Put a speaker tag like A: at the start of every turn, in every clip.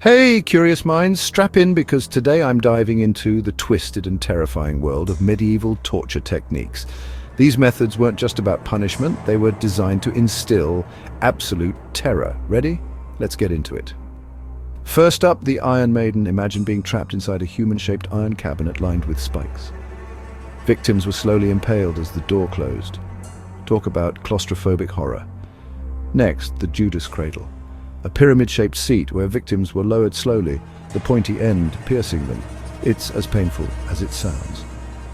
A: Hey, curious minds, strap in because today I'm diving into the twisted and terrifying world of medieval torture techniques. These methods weren't just about punishment, they were designed to instill absolute terror. Ready? Let's get into it. First up, the Iron Maiden. Imagine being trapped inside a human-shaped iron cabinet lined with spikes. Victims were slowly impaled as the door closed. Talk about claustrophobic horror. Next, the Judas Cradle. A pyramid-shaped seat where victims were lowered slowly, the pointy end piercing them. It's as painful as it sounds.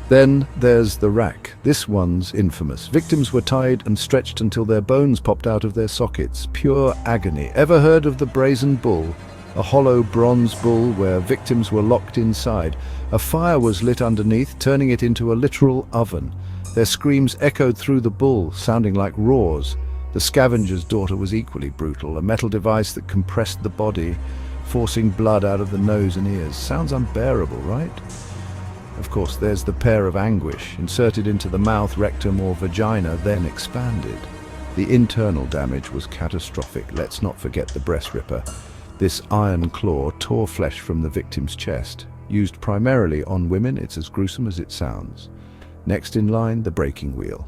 A: Then there's the rack. This one's infamous. Victims were tied and stretched until their bones popped out of their sockets. Pure agony. Ever heard of the brazen bull? A hollow bronze bull where victims were locked inside. A fire was lit underneath, turning it into a literal oven. Their screams echoed through the bull, sounding like roars. The scavenger's daughter was equally brutal, a metal device that compressed the body, forcing blood out of the nose and ears. Sounds unbearable, right? Of course, there's the pear of anguish, inserted into the mouth, rectum or vagina, then expanded. The internal damage was catastrophic. Let's not forget the breast ripper. This iron claw tore flesh from the victim's chest. Used primarily on women, it's as gruesome as it sounds. Next in line, the breaking wheel.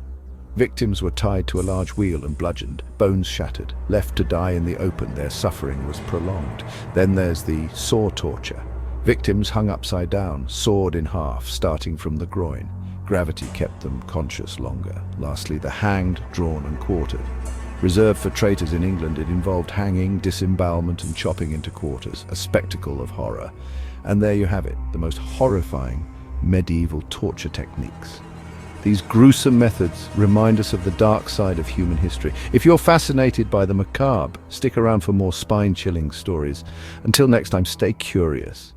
A: Victims were tied to a large wheel and bludgeoned, bones shattered, left to die in the open. Their suffering was prolonged. Then there's the saw torture. Victims hung upside down, sawed in half, starting from the groin. Gravity kept them conscious longer. Lastly, the hanged, drawn and quartered. Reserved for traitors in England, it involved hanging, disembowelment and chopping into quarters, a spectacle of horror. And there you have it, the most horrifying medieval torture techniques. These gruesome methods remind us of the dark side of human history. If you're fascinated by the macabre, stick around for more spine-chilling stories. Until next time, stay curious.